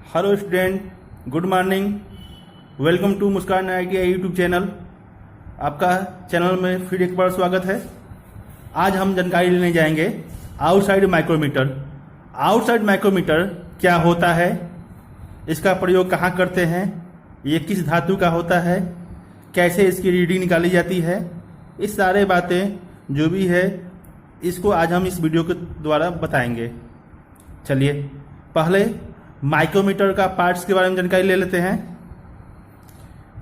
Hello student, good morning. Welcome to Muskan ITI YouTube channel. आपका channel में फिर एक बार स्वागत है। आज हम जानकारी लेने जाएंगे आउटसाइड माइक्रोमीटर। आउटसाइड माइक्रोमीटर क्या होता है, इसका प्रयोग कहाँ करते हैं, ये किस धातु का होता है, कैसे इसकी रीडिंग निकाली जाती है, इस सारे बातें जो भी है इसको आज हम इस वीडियो के द्वारा बताएंगे। चलिए पहले माइक्रोमीटर का पार्ट्स के बारे में जानकारी ले लेते हैं।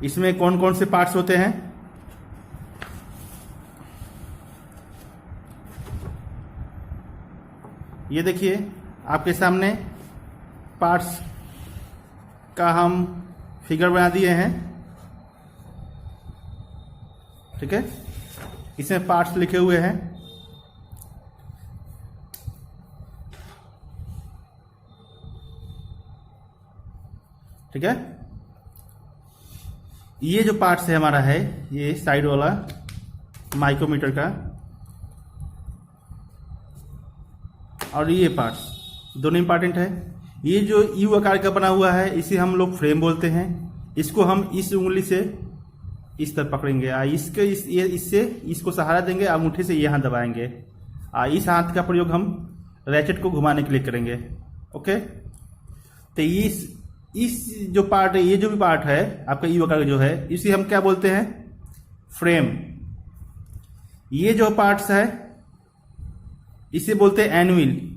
इसमें कौन कौन से पार्ट्स होते हैं। ये देखिए आपके सामने पार्ट्स का हम फिगर बना दिए हैं, ठीक है। इसमें पार्ट्स लिखे हुए हैं। ठीक है, ये जो पार्ट्स है हमारा है ये साइड वाला माइक्रोमीटर का, और ये पार्ट्स दोनों इंपॉर्टेंट है। ये जो यू आकार का बना हुआ है इसे हम लोग फ्रेम बोलते हैं। इसको हम इस उंगली से इस तरह पकड़ेंगे, इससे इसको सहारा देंगे, अंगूठे से यहाँ दबाएंगे। इस हाथ का प्रयोग हम रैकेट को घुमाने के लिए करेंगे। ओके, तो इस जो पार्ट है, ये जो भी पार्ट है आपका यू आकार जो है, इसे हम क्या बोलते हैं, फ्रेम। ये जो पार्ट्स है इसे बोलते हैं एनविल।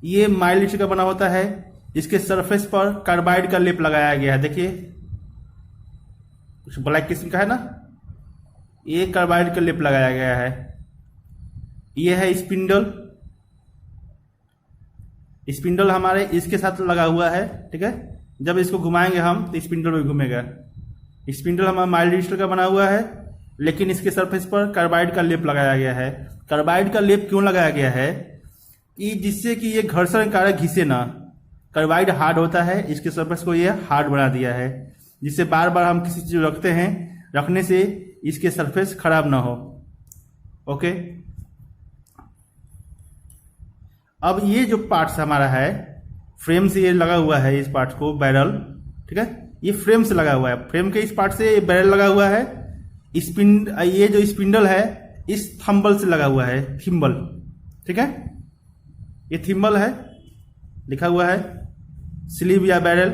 ये माइल्ड का बना होता है। इसके सरफेस पर कार्बाइड का लेप लगाया गया है। देखिए कुछ ब्लैक किस्म का है ना, ये कार्बाइड का लेप लगाया गया है। ये है स्पिंडल। स्पिंडल हमारे इसके साथ लगा हुआ है, ठीक है। जब इसको घुमाएंगे हम तो स्पिंडल भी घूमेगा। स्पिंडल हमारा माइल्ड स्टील का बना हुआ है, लेकिन इसके सरफेस पर कार्बाइड का लेप लगाया गया है। कार्बाइड का लेप क्यों लगाया गया है कि जिससे कि ये घर्षण कारक घिसे ना। कार्बाइड हार्ड होता है, इसके सरफेस को ये हार्ड बना दिया है, जिससे बार बार हम किसी चीज रखते हैं, रखने से इसके सरफेस खराब ना हो। ओके, अब ये जो पार्ट्स हमारा है फ्रेम से ये लगा हुआ है, इस पार्ट को बैरल, ठीक है। ये फ्रेम से लगा हुआ है, फ्रेम के इस पार्ट से बैरल लगा हुआ है। ये जो स्पिंडल है इस थंबल से लगा हुआ है, थिम्बल, ठीक है। ये थिम्बल है, लिखा हुआ है स्लीव या बैरल।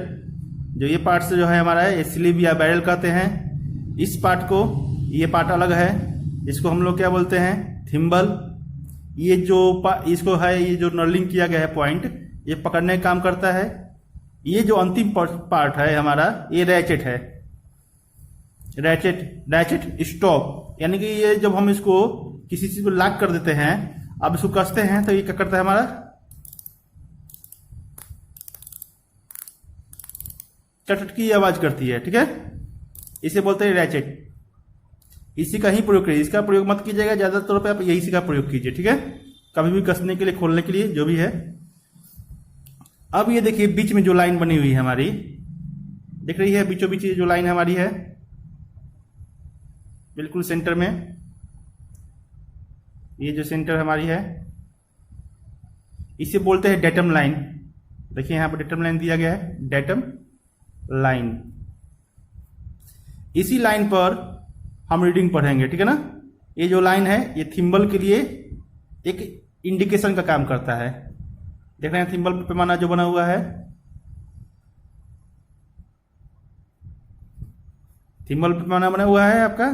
जो ये पार्ट से जो है हमारा है, ये स्लीव या बैरल कहते हैं। इस पार्ट को, ये पार्ट अलग है, इसको हम लोग क्या बोलते हैं, थिम्बल। ये जो इसको है, ये जो नर्लिंग किया गया है पॉइंट, ये पकड़ने का काम करता है। ये जो अंतिम पार्ट है हमारा, ये रैचेट है। रैचेट स्टॉप, यानी कि ये जब हम इसको किसी चीज को लॉक कर देते हैं, अब इसको कसते हैं तो ये क्या करता है हमारा, चटचट की आवाज करती है, ठीक है। इसे बोलते हैं रैचेट। इसी का ही प्रयोग करिए, इसका प्रयोग मत कीजिएगा, ज्यादातर पे आप यही का प्रयोग कीजिए, ठीक है। कभी भी कसने के लिए, खोलने के लिए, जो भी है। अब ये देखिए बीच में जो लाइन बनी हुई है हमारी, दिख रही है, बीचों बीच जो लाइन हमारी है बिल्कुल सेंटर में, ये जो सेंटर हमारी है इसे बोलते हैं डेटम लाइन। देखिए यहां पर डेटम लाइन दिया गया है, डेटम लाइन। इसी लाइन पर हम रीडिंग पढ़ेंगे, ठीक है ना। ये जो लाइन है ये थिम्बल के लिए एक इंडिकेशन का काम करता है। देख रहे हैं थिम्बल पैमाना जो बना हुआ है, थिम्बल पैमाना बना हुआ है आपका,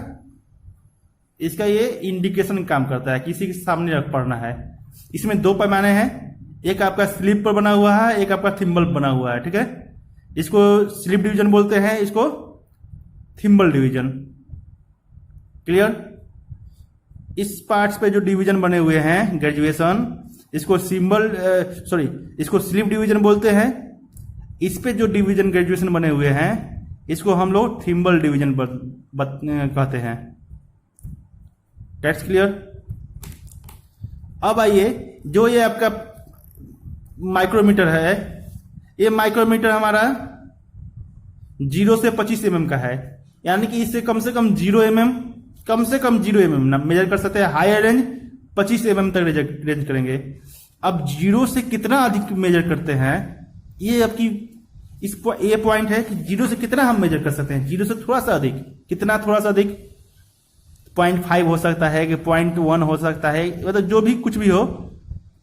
इसका ये इंडिकेशन काम करता है, किसी के सामने रख पढ़ना है। इसमें दो पैमाने हैं, एक आपका स्लिप पर बना हुआ है, एक आपका थिम्बल बना हुआ है, ठीक है। इसको स्लिप डिवीजन बोलते हैं, इसको थिम्बल डिवीजन। क्लियर। इस पार्ट्स पे जो डिवीजन बने हुए हैं, ग्रेजुएशन, इसको इसको स्लिप डिवीजन बोलते हैं। इस पे जो डिवीजन ग्रेजुएशन बने हुए हैं इसको हम लोग थिम्बल डिवीजन कहते हैं। That's clear. अब आइए, जो ये आपका माइक्रोमीटर है, ये माइक्रोमीटर हमारा 0 से 25 mm का है, यानी कि इससे कम से कम 0 mm मेजर कर सकते हैं। हायर रेंज 25 mm तक रेंज करेंगे। अब 0 से कितना अधिक मेजर करते हैं, ये आपकी ये पॉइंट है कि 0 से कितना हम मेजर कर सकते हैं, 0 से थोड़ा सा अधिक, कितना थोड़ा सा अधिक, 0.5 हो सकता है कि 0.1 हो सकता है, मतलब जो भी कुछ भी हो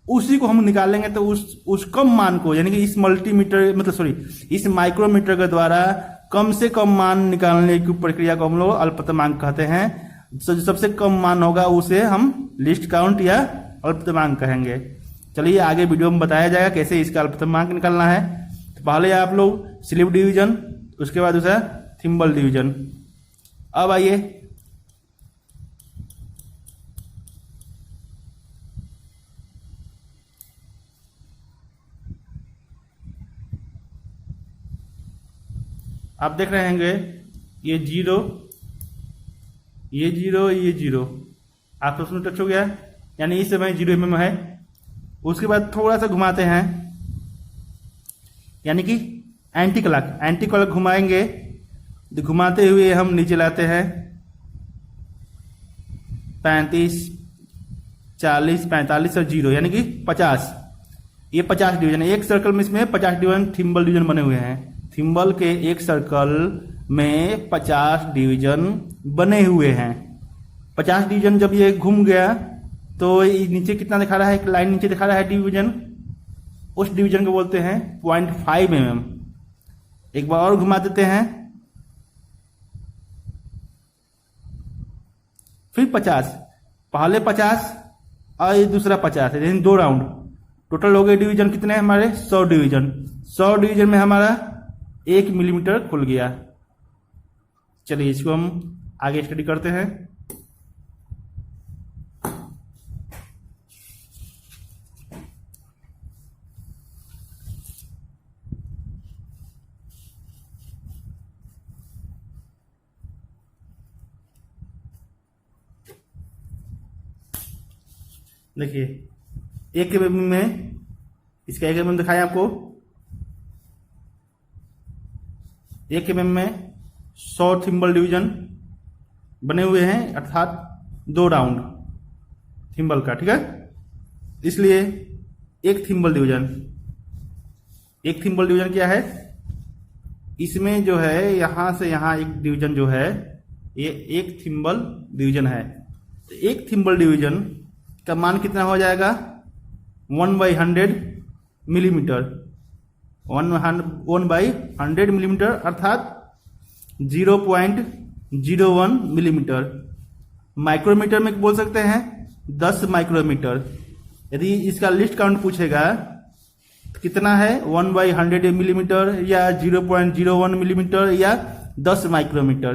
उसी को हम निकालेंगे तो उस कम मान को, यानी कि इस मल्टीमीटर मतलब सॉरी इस माइक्रोमीटर के द्वारा कम से कम मान निकालने की प्रक्रिया को हम लोग अल्पतमांक कहते हैं। जो सबसे कम मान होगा उसे हम लीस्ट काउंट या अल्पतमांक कहेंगे। चलिए आगे वीडियो में बताया जाएगा कैसे इसका अल्पतमांक निकालना है। तो पहले आप लोग स्लिप डिवीजन, उसके बाद दूसरा थिम्बल डिवीजन। अब आइए आप देख रहे होंगे ये 0, ये 0, ये 0 आपस में टच हो गया, यानी इस समय 0 mm है। उसके बाद थोड़ा सा घुमाते हैं, यानी कि एंटी क्लॉक घुमाएंगे, घुमाते हुए हम नीचे लाते हैं 35, 40, 45 और 0 यानी कि 50। ये 50 डिवीजन है एक सर्कल में, इसमें 50 डिवीजन थिम्बल डिवीजन बने हुए हैं। थिम्बल के एक सर्कल में 50 डिवीजन बने हुए हैं। 50 डिवीजन जब ये घूम गया तो नीचे कितना दिखा रहा है, एक लाइन नीचे दिखा रहा है डिवीजन, उस डिवीजन को बोलते हैं 0.5 mm। एक बार और घुमा देते हैं, फिर 50, पहले 50 और ये दूसरा 50 है, दो राउंड टोटल हो गए डिवीजन कितने हमारे 100 डिवीजन। 100 डिवीजन में हमारा 1 मिलीमीटर खुल गया। चलिए इसको हम आगे स्टडी करते हैं। देखिए 1 mm में, इसका 1 mm दिखाया आपको, 1 mm में 100 थिम्बल डिवीजन बने हुए हैं, अर्थात 2 राउंड थिम्बल का, ठीक है। इसलिए एक थिम्बल डिवीजन क्या है, इसमें जो है यहां से यहां एक डिवीजन जो है ये एक थिम्बल डिवीजन है। तो एक थिम्बल डिवीजन का मान कितना हो जाएगा 1/100 मिलीमीटर, 1/100 मिलीमीटर अर्थात 0.01 मिलीमीटर। माइक्रोमीटर में बोल सकते हैं 10 माइक्रोमीटर। यदि इसका लिस्ट काउंट पूछेगा तो कितना है 1/100 मिलीमीटर या 0.01 मिलीमीटर या 10 माइक्रोमीटर।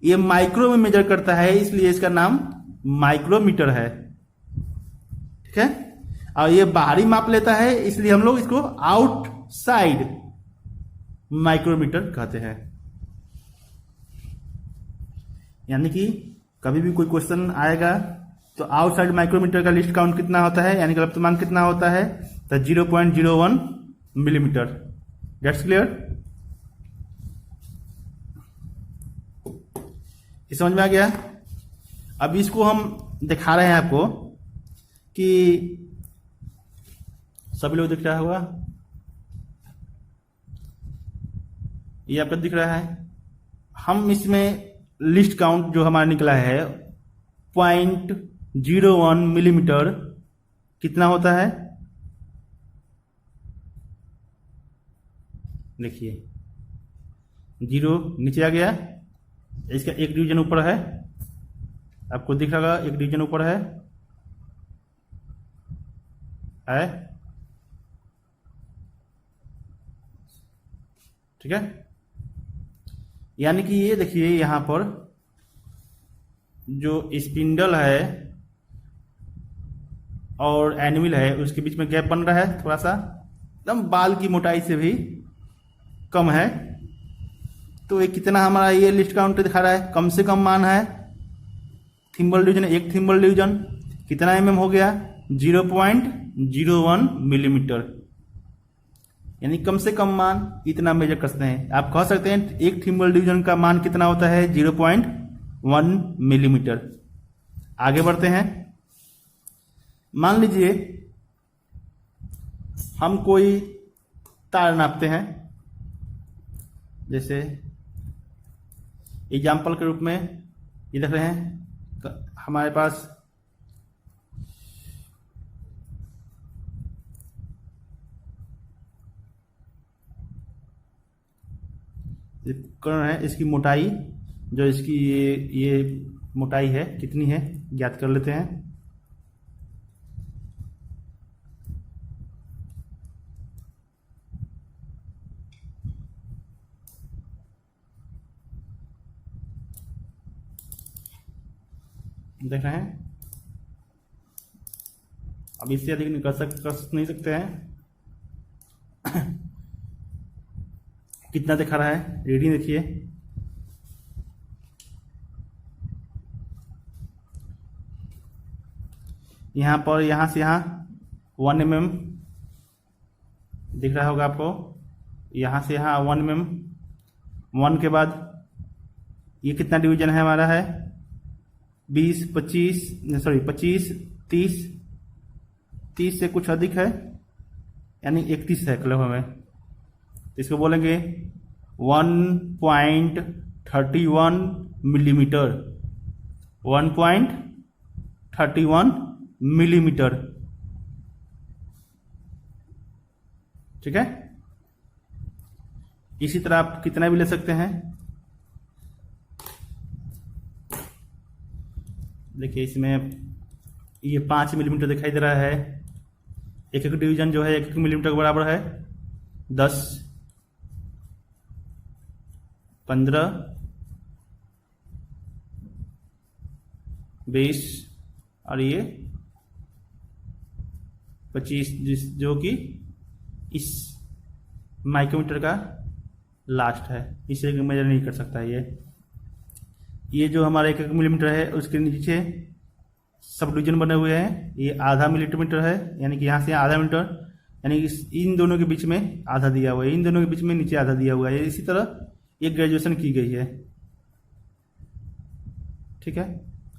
ये माइक्रो में मेजर करता है, इसलिए इसका नाम माइक्रोमीटर है, ठीक है। और ये बाहरी माप लेता है, इसलिए हम लोग इसको आउटसाइड माइक्रोमीटर कहते हैं। यानी कि कभी भी कोई क्वेश्चन आएगा तो आउटसाइड माइक्रोमीटर का लिस्ट काउंट कितना होता है, यानी कि अल्पतमांक कितना होता है, तो 0.01 मिलीमीटर। Gets clear? ये समझ में आ गया। अब इसको हम दिखा रहे हैं आपको कि सभी लोग दिख रहा होगा, ये आपका दिख रहा है। हम इसमें लिस्ट काउंट जो हमारा निकला है 0.01 मिलीमीटर कितना होता है, देखिए 0 नीचे आ गया, इसका एक डिवीजन ऊपर है, आपको दिख रहा होगा एक डिवीजन ऊपर है ठीक है। यानी कि ये देखिए यहां पर जो स्पिंडल है और एनिमल है उसके बीच में गैप बन रहा है, थोड़ा सा एकदम बाल की मोटाई से भी कम है। तो ये कितना हमारा ये लिस्ट काउंट दिखा रहा है, कम से कम मान है थिम्बल डिवीजन, एक थिम्बल डिवीजन कितना mm हो गया 0.01 मिलीमीटर, यानी कम से कम मान इतना मेजर कर सकते हैं। आप कह सकते हैं एक थिम्बल डिवीजन का मान कितना होता है 0.1 मिलीमीटर। आगे बढ़ते हैं। मान लीजिए हम कोई तार नापते हैं, जैसे एग्जाम्पल के रूप में ये देख रहे हैं, तो हमारे पास कर्ण है, इसकी मोटाई जो इसकी ये मोटाई है कितनी है ज्ञात कर लेते हैं। देख रहे हैं, अब इससे अधिक नहीं कर नहीं सकते हैं। कितना दिखा रहा है रीडिंग देखिए, यहाँ पर यहाँ से यहाँ 1 mm दिख रहा होगा आपको, यहाँ से यहाँ 1 mm, 1 के बाद ये कितना डिवीजन है हमारा है 20, 25, सॉरी 25, 30, 30 से कुछ अधिक है यानी 31 है क्लब में, इसको बोलेंगे 1.31 मिलीमीटर, 1.31 मिलीमीटर, ठीक है। इसी तरह आप कितना भी ले सकते हैं। देखिए इसमें ये 5 मिलीमीटर दिखाई दे रहा है, एक एक डिवीजन जो है 1 मिलीमीटर के बराबर है, 10, 15, 20 और ये 25, जो कि इस माइक्रोमीटर का लास्ट है, इसे मेजर नहीं कर सकता। ये जो हमारा 1 मिलीमीटर है उसके नीचे सब डिवीजन बने हुए हैं, ये आधा मिलीमीटर है यानी कि यहाँ से आधा मीटर, यानी इन दोनों के बीच में आधा दिया हुआ है, इन दोनों के बीच में नीचे आधा दिया हुआ है। इसी तरह ये ग्रेजुएशन की गई है, ठीक है।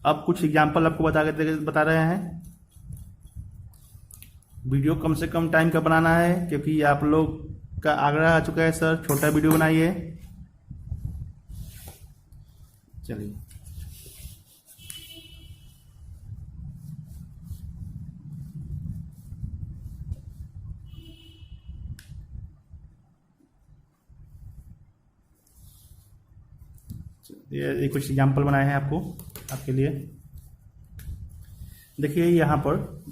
अब कुछ एग्जाम्पल आपको बता रहे हैं। वीडियो कम से कम टाइम का बनाना है क्योंकि आप लोग का आग्रह आ चुका है सर छोटा वीडियो बनाइए। चलिए ये कुछ एग्जाम्पल बनाए हैं आपके लिए। देखिए यहाँ पर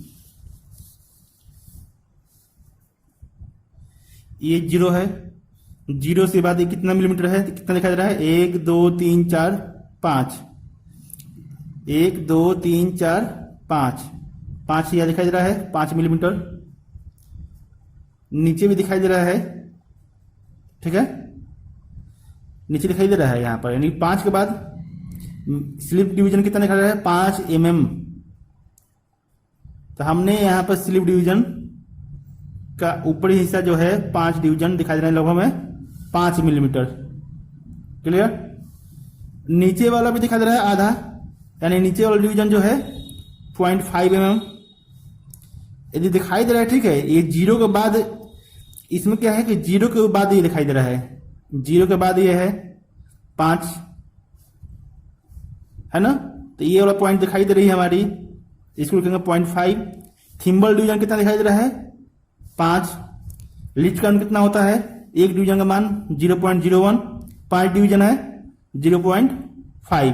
ये 0 है, 0 से बाद ये कितना मिलीमीटर है, कितना दिखाई दे रहा है 1 2 3 4 5, 1 2 3 4 5, 5 यह दिखाई दे रहा है 5 मिलीमीटर, नीचे भी दिखाई दे रहा है, ठीक है, नीचे दिखाई दे रहा है यहाँ पर, यानी 5 के बाद स्लिप डिवीजन कितना दिखा रहा है 5 mm। तो हमने यहाँ पर स्लिप डिवीजन का ऊपरी हिस्सा जो है 5 डिवीजन दिखाई दे रहे हैं लगभग में 5 मिलीमीटर, क्लियर। नीचे वाला भी दिखा दे रहा है आधा, यानी नीचे वाला डिवीजन जो है 0.5 mm यदि दिखाई दे रहा है, ठीक है। ये 0 के बाद इसमें क्या है कि 0 के बाद ये दिखाई दे रहा है, 0 के बाद ये है 5, है ना। तो ये वाला पॉइंट दिखाई दे रही है हमारी, इसको लिखेंगे 0.5। थिम्बल डिवीजन कितना दिखाई दे रहा है 5। लीस्ट काउंट कितना होता है, एक डिवीजन का मान 0.01, 5 डिवीजन है 0.5।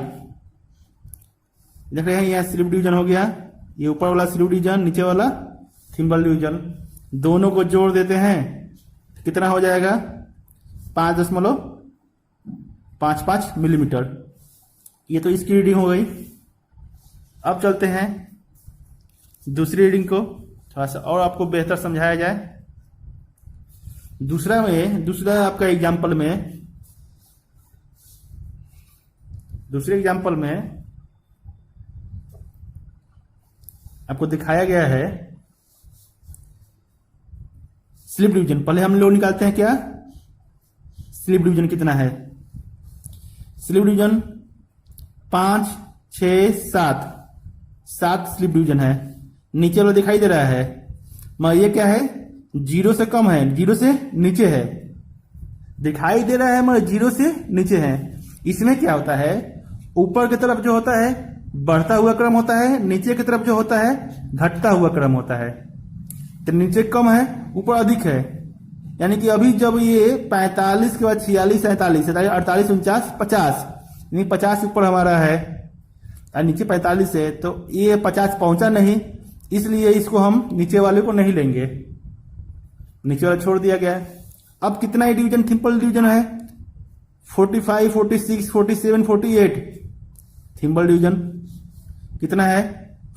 देख रहे हैं यहाँ स्लिप डिवीजन हो गया, ये ऊपर वाला स्लिप डिवीजन, नीचे वाला थिम्बल डिवीजन, दोनों को जोड़ देते हैं कितना हो जाएगा 5.55 मिलीमीटर। ये तो इसकी रीडिंग हो गई। अब चलते हैं दूसरी रीडिंग को, थोड़ा सा और आपको बेहतर समझाया जाए। दूसरा आपका एग्जाम्पल में, दूसरे एग्जाम्पल में आपको दिखाया गया है स्लिप डिवीजन। पहले हम लोग निकालते हैं क्या, स्लिप डिवीजन कितना है। स्लिप डिवीजन 5 6 7 स्लिप डिवीजन है, नीचे वाला दिखाई दे रहा है, मगर ये क्या है 0 से कम है, 0 से नीचे है, दिखाई दे रहा है हमारे 0 से नीचे है। इसमें क्या होता है, ऊपर की तरफ जो होता है बढ़ता हुआ क्रम होता है, नीचे की तरफ जो होता है घटता हुआ क्रम होता है। तो नीचे कम है, ऊपर अधिक है। यानी कि अभी जब ये 45 के बाद 46, 47, 48, 49, 50, यानी 50 ऊपर हमारा है और नीचे 45 है, तो ये 50 पहुंचा नहीं, इसलिए इसको हम नीचे वाले को नहीं लेंगे, नीचे वाला छोड़ दिया गया है। अब कितना ही डिवीजन, थिम्पल डिवीजन है 45, 46, 47, 48। थिम्पल डिवीजन कितना है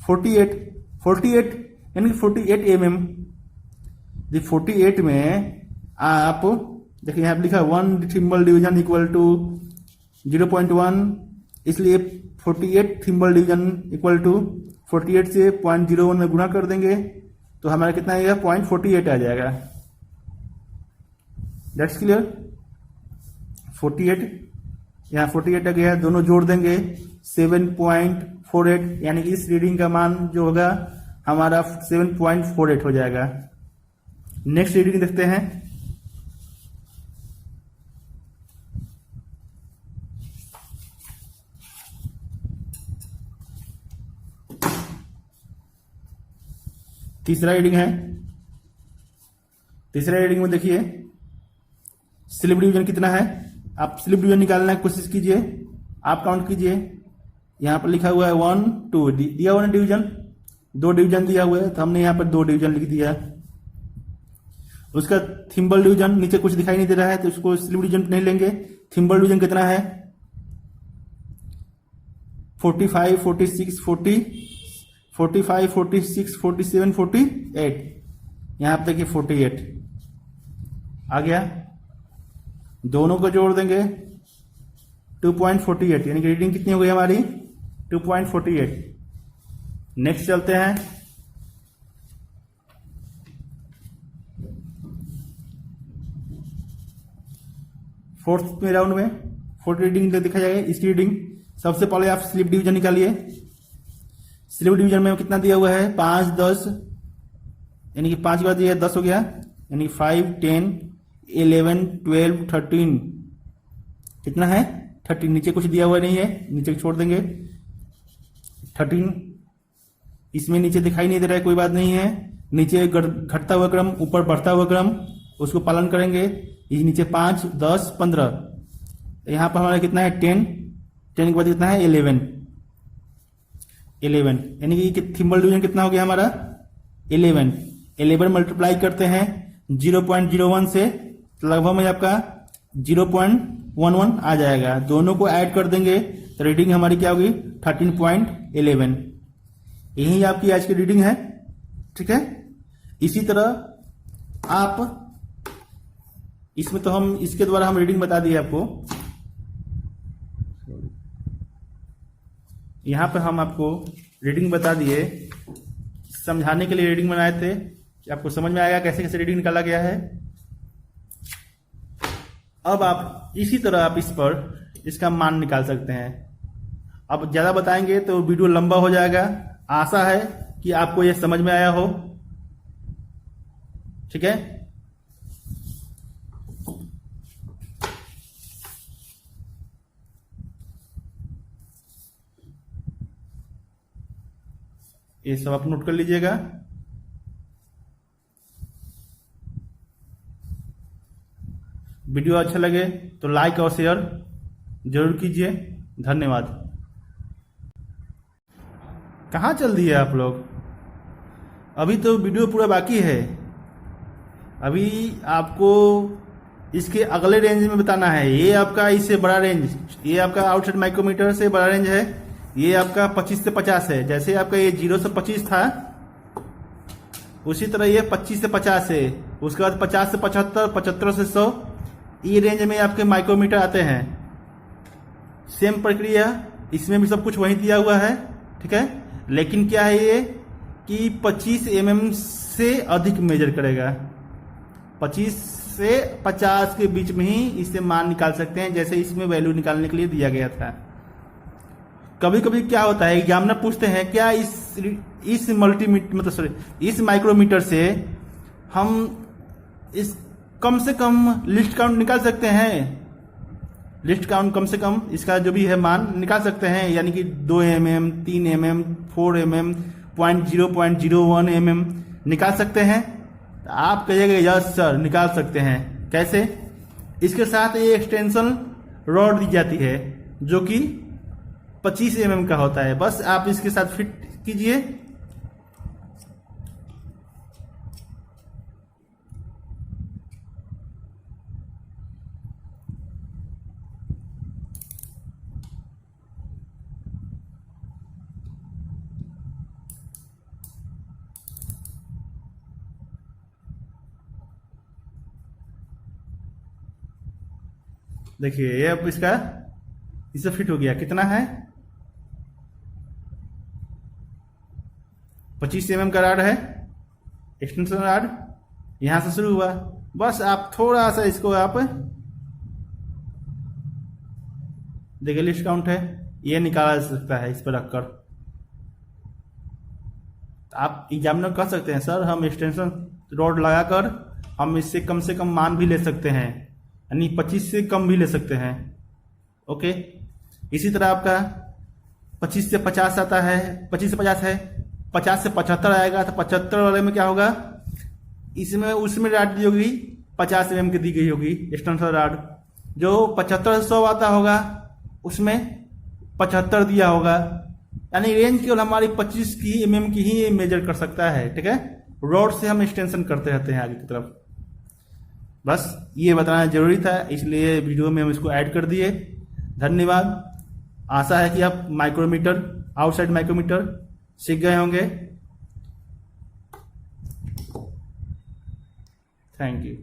48 यानी 48 mm। 48 में आप देखिए यहाँ पे लिखा 1 थिम्बल डिवीजन इक्वल टू 0.1, इसलिए 48 थिम्बल डिवीजन इक्वल टू 48 से 0.01 में गुणा कर देंगे तो हमारा कितना आएगा 0.48 आ जाएगा। That's clear. 48 यहाँ 48 आ गया, दोनों जोड़ देंगे 7.48, यानी कि इस रीडिंग का मान जो होगा हमारा 7.48 हो जाएगा। नेक्स्ट रीडिंग देखते हैं। तीसरा रीडिंग है। तीसरा रीडिंग में देखिए स्लिप डिवीजन कितना है, आप स्लिप डिवीजन निकालने की कोशिश कीजिए, आप काउंट कीजिए। यहां पर लिखा हुआ है 1 2, दिया हुआ है डिवीजन, 2 डिवीजन दिया हुआ है तो हमने यहां पर 2 डिवीजन लिख दिया। उसका थिम्बल डिवीजन नीचे कुछ दिखाई नहीं दे रहा है तो उसको स्लिप डिवीजन नहीं लेंगे। थिम्बल डिवीजन कितना है 45, 46, 40, 45, 46, 47, 48। यहां पर देखिए 48 आ गया, दोनों को जोड़ देंगे 2.48, यानी कि रीडिंग कितनी हो गई हमारी 2.48। नेक्स्ट चलते हैं। फोर्थ में राउंड में फोर्थ रीडिंग दिखा जाएगा। इसकी रीडिंग सबसे पहले आप स्लिप डिवीजन निकालिए। स्लिप डिवीजन में कितना दिया हुआ है 5, 10, यानी कि 5 के बाद दिया 10 हो गया, यानी 5, 10, 11, 12, 13। कितना है 13, नीचे कुछ दिया हुआ नहीं है, नीचे छोड़ देंगे 13। इसमें नीचे दिखाई नहीं दे रहा है, कोई बात नहीं है। नीचे घटता हुआ क्रम, ऊपर बढ़ता हुआ क्रम, उसको पालन करेंगे। ये नीचे 5, 10, 15, यहां पर हमारा कितना है 10, 10 के बाद कितना है 11, यानी कि थिम्बल डिवीजन कितना हो गया हमारा 11 मल्टीप्लाई करते हैं 0.01 से, लगभग में आपका 0.11 आ जाएगा। दोनों को ऐड कर देंगे तो रीडिंग हमारी क्या होगी 13.11। यही आपकी आज की रीडिंग है, ठीक है। इसी तरह आप इसमें तो हम इसके द्वारा हम रीडिंग बता दिए आपको। यहां पर हम आपको रीडिंग बता दिए, समझाने के लिए रीडिंग बनाए थे कि आपको समझ में आएगा कैसे कैसे रीडिंग निकाला गया है। अब आप इसी तरह आप इस पर इसका मान निकाल सकते हैं। अब ज्यादा बताएंगे तो वीडियो लंबा हो जाएगा। आशा है कि आपको यह समझ में आया हो, ठीक है। ये सब आप नोट कर लीजिएगा। वीडियो अच्छा लगे तो लाइक और शेयर जरूर कीजिए। धन्यवाद। कहाँ चल दिए आप लोग, अभी तो वीडियो पूरा बाकी है। अभी आपको इसके अगले रेंज में बताना है। ये आपका इससे बड़ा रेंज, ये आपका आउटसाइड माइक्रोमीटर से बड़ा रेंज है। ये आपका 25 से 50 है। जैसे आपका ये 0 से 25 था, उसी तरह ये 25 से 50 है। उसके बाद 50 से 75, 75 से 100, ये रेंज में आपके माइक्रोमीटर आते हैं। सेम प्रक्रिया इसमें भी सब कुछ वही दिया हुआ है, ठीक है। लेकिन क्या है ये कि 25 mm से अधिक मेजर करेगा। 25 से 50 के बीच में ही इससे मान निकाल सकते हैं, जैसे इसमें वैल्यू निकालने के लिए दिया गया था। कभी कभी क्या होता है, एग्जामिनर पूछते हैं क्या इस मल्टीमीटर मतलब सॉरी इस माइक्रोमीटर से हम इस कम से कम लिस्ट काउंट निकाल सकते हैं। लिस्ट काउंट कम से कम इसका जो भी है मान निकाल सकते हैं, यानी कि 2 mm, 3 mm, 4 mm, 0.001 mm निकाल सकते हैं। तो आप कहिएगा यस सर निकाल सकते हैं। कैसे? इसके साथ ये एक्सटेंशन रॉड दी जाती है जो कि 25 mm का होता है। बस आप इसके साथ फिट कीजिए। देखिए ये अब इसका इसे फिट हो गया। कितना है? 25 mm का राड है, एक्सटेंशन राड यहां से शुरू हुआ। बस आप थोड़ा सा इसको आप देखिए लिस्ट काउंट है, ये निकाला जा सकता है इस पर रखकर। आप एग्जामिनर कह सकते हैं सर हम एक्सटेंशन रॉड लगाकर हम इससे कम से कम मान भी ले सकते हैं, यानी 25 से कम भी ले सकते हैं। ओके, इसी तरह आपका 25 से 50 आता है, 25 से 50 है, 50 से 75 आएगा। तो 75 वाले में क्या होगा? इसमें उसमें राड दी होगी 50 mm की दी गई होगी एक्सटेंशन राड। जो 75 से 100 आता होगा उसमें 75 दिया होगा, यानी रेंज केवल हमारी 25 की mm की ही मेजर कर सकता है। ठीक है, रॉड से हम एक्सटेंशन करते रहते हैं आगे की तरफ। बस ये बताना जरूरी था, इसलिए वीडियो में हम इसको ऐड कर दिए। धन्यवाद। आशा है कि आप माइक्रोमीटर, आउटसाइड माइक्रोमीटर सीख गए होंगे। Thank you.